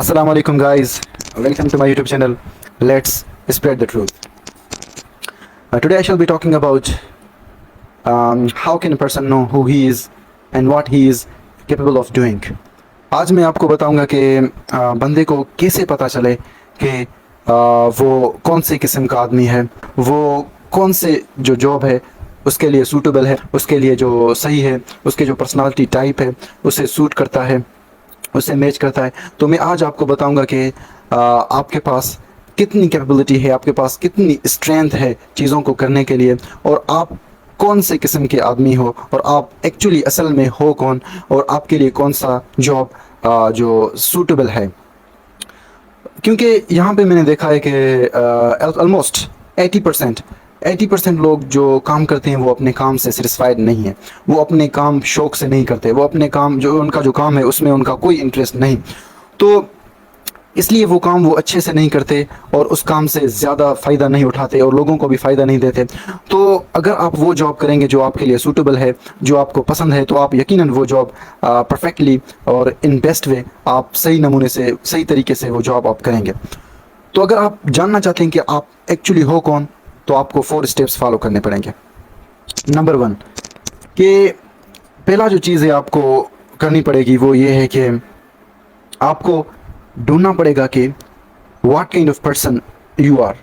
Assalamu alaikum guys, welcome to my YouTube channel. Let's spread the truth. Today I shall be talking about how can a person know who he is and what he is capable of doing. आज मैं आपको बताऊंगा कि बंदे को कैसे पता चले कि वो कौन से किस्म का आदमी है, वो कौन से जो जॉब है उसके लिए सूटेबल है, उसके लिए जो सही है, उसके जो पर्सनालिटी टाइप है उसे सूट करता है, उससे मैच करता है. तो मैं आज आपको बताऊंगा कि आपके पास कितनी कैपेबिलिटी है, आपके पास कितनी स्ट्रेंथ है चीज़ों को करने के लिए, और आप कौन से किस्म के आदमी हो, और आप एक्चुअली असल में हो कौन, और आपके लिए कौन सा जॉब जो सूटेबल है. क्योंकि यहाँ पे मैंने देखा है कि ऑलमोस्ट 80% लोग जो काम करते हैं वो अपने काम से सेटिस्फाइड नहीं है, वो अपने काम शौक से नहीं करते, वो अपने काम जो उनका जो काम है उसमें उनका कोई इंटरेस्ट नहीं, तो इसलिए वो काम वो अच्छे से नहीं करते और उस काम से ज़्यादा फ़ायदा नहीं उठाते और लोगों को भी फ़ायदा नहीं देते. तो अगर आप वो जॉब करेंगे जो आपके लिए सूटेबल है, जो आपको पसंद है, तो आप यकीनन वो जॉब परफेक्टली और इन बेस्ट वे आप सही नमूने से, सही तरीके से वो जॉब आप करेंगे. तो अगर आप जानना चाहते हैं कि आप एक्चुअली हो कौन, तो आपको 4 स्टेप्स फॉलो करने पड़ेंगे. नंबर 1 कि पहला जो चीज़ है आपको करनी पड़ेगी वो ये है कि आपको ढूंढना पड़ेगा कि what kind of person you are.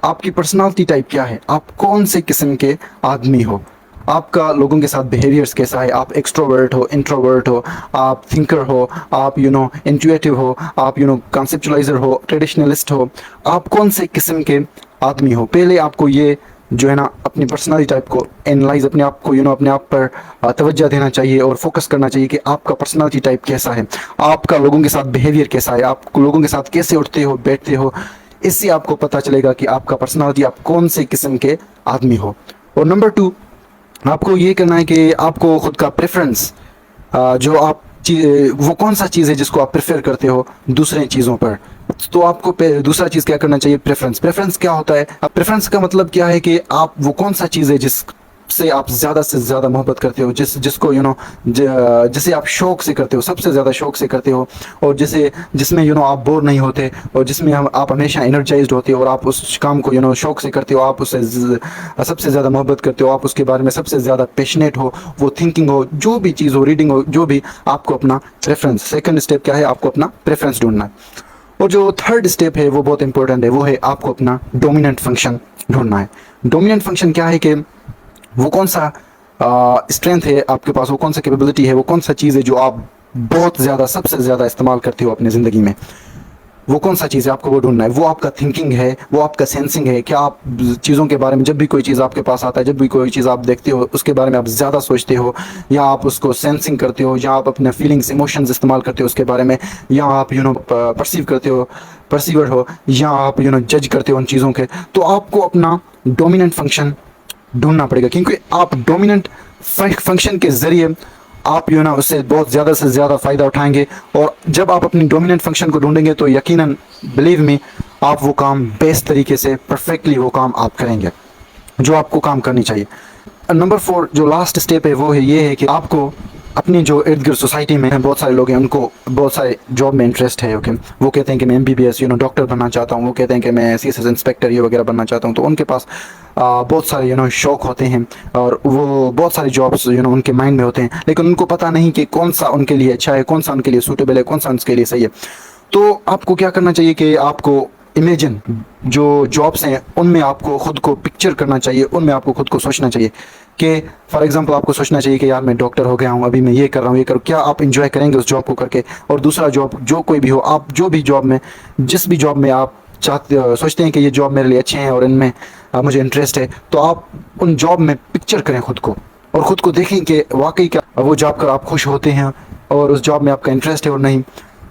आपकी पर्सनालिटी टाइप क्या है, आप कौन से किस्म के आदमी हो, आपका लोगों के साथ बिहेवियर्स कैसा है, आप एक्सट्रोवर्ट हो, इंट्रोवर्ट हो, आप थिंकर हो, आप इंट्यूटिव हो, आप कॉन्सेप्चुलाइजर हो, ट्रेडिशनलिस्ट हो, आप कौन से किस्म के आदमी हो. पहले आपको ये जो है ना अपनी पर्सनालिटी टाइप को एनालाइज, अपने आप को अपने आप पर तवज्जो देना चाहिए और फोकस करना चाहिए कि आपका पर्सनालिटी टाइप कैसा है, आपका लोगों के साथ बिहेवियर कैसा है, आप लोगों के साथ कैसे उठते हो, बैठते हो. इससे आपको पता चलेगा कि आपका पर्सनालिटी, आप कौन से किस्म के आदमी हो. और नंबर 2 आपको ये करना है कि आपको खुद का प्रेफरेंस, जो आप वो कौन सा चीज़ है जिसको आप प्रेफर करते हो दूसरे चीज़ों पर. तो आपको दूसरा चीज़ क्या करना चाहिए, प्रेफरेंस क्या होता है. प्रेफरेंस का मतलब क्या है कि आप वो कौन सा चीज़ है जिससे आप ज़्यादा से ज़्यादा मोहब्बत करते हो, जिसको जिसे आप शौक से करते हो, सबसे ज़्यादा शौक से करते हो, और जिसमें आप बोर नहीं होते, और जिसमें आप हमेशा एनर्जाइज्ड होते हो, और आप उस काम को शौक से करते हो, आप उससे सबसे ज़्यादा मोहब्बत करते हो, आप उसके बारे में सबसे ज़्यादा पैशनेट हो, वो थिंकिंग हो, जो भी चीज़ हो, रीडिंग हो, जो भी, आपको अपना प्रेफरेंस. सेकंड स्टेप क्या है, आपको अपना प्रेफरेंस ढूंढना है. और जो थर्ड स्टेप है वो बहुत इंपॉर्टेंट है, वो है आपको अपना डोमिनेंट फंक्शन ढूंढना है. डोमिनेंट फंक्शन क्या है कि वो कौन सा स्ट्रेंथ है आपके पास, वो कौन सा कैपेबिलिटी है, वो कौन सा चीज़ है जो आप बहुत ज़्यादा, सबसे ज़्यादा इस्तेमाल करते हो अपनी ज़िंदगी में. वो कौन सा चीज़ है, आपको वो ढूंढना है. वो आपका थिंकिंग है, वो आपका सेंसिंग है, क्या आप चीज़ों के बारे में, जब भी कोई चीज़ आपके पास आता है, जब भी कोई चीज़ आप देखते हो, उसके बारे में आप ज़्यादा सोचते हो, या आप उसको सेंसिंग करते हो, या आप अपने फीलिंग्स, इमोशंस इस्तेमाल करते हो उसके बारे में, या आप परसीव करते हो, परसीवर हो, या आप जज करते हो उन चीज़ों के. तो आपको अपना डोमिनेंट फंक्शन ढूंढना पड़ेगा, क्योंकि आप डोमिनेंट फंक्शन के ज़रिए आप उससे बहुत ज़्यादा से ज़्यादा फ़ायदा उठाएंगे. और जब आप अपनी डोमिनेंट फंक्शन को ढूंढेंगे तो यकीनन, बिलीव मी, आप वो काम बेस्ट तरीके से, परफेक्टली वो काम आप करेंगे जो आपको काम करनी चाहिए. नंबर 4 जो लास्ट स्टेप है वो है ये है कि आपको अपनी जो इर्द गिर्द सोसाइटी में बहुत सारे लोग हैं, उनको बहुत सारे जॉब में इंटरेस्ट है. ओके, वो कहते हैं कि मैं MBBS डॉक्टर बनना चाहता हूँ, वो कहते हैं कि मैं CSS इंस्पेक्टर ये वगैरह बनना चाहता हूँ. तो उनके पास बहुत सारे शौक होते हैं, और वो बहुत सारे जॉब्स उनके माइंड में होते हैं, लेकिन उनको पता नहीं कि कौन सा उनके लिए अच्छा है, कौन सा उनके लिए सूटेबल है, कौन सा उनके लिए सही है. तो आपको क्या करना चाहिए कि आपको इमेजिन जो जॉब्स हैं उनमें आपको खुद को पिक्चर करना चाहिए, उनमें आपको खुद को सोचना चाहिए कि फॉर एग्जांपल आपको सोचना चाहिए कि यार मैं डॉक्टर हो गया हूँ, अभी मैं ये कर रहा हूँ, ये करूँ. क्या आप इंजॉय करेंगे उस जॉब को करके? और दूसरा जॉब जो कोई भी हो, आप जो भी जॉब में, जिस भी जॉब में आप सोचते हैं कि ये जॉब मेरे लिए अच्छे हैं और इनमें मुझे इंटरेस्ट है, तो आप उन जॉब में पिक्चर करें खुद को, और ख़ुद को देखें कि वाकई क्या वो जॉब कर आप खुश होते हैं और उस जॉब में आपका इंटरेस्ट है और नहीं.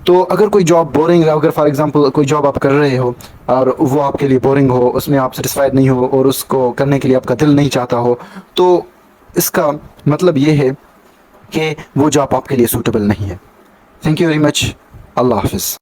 तो अगर कोई जॉब बोरिंग है, अगर फॉर एग्जांपल कोई जॉब आप कर रहे हो और वो आपके लिए बोरिंग हो, उसमें आप सेटिस्फाइड नहीं हो और उसको करने के लिए आपका दिल नहीं चाहता हो, तो इसका मतलब ये है कि वो जॉब आपके लिए सूटेबल नहीं है. Thank you very much. अल्लाह हाफिज़.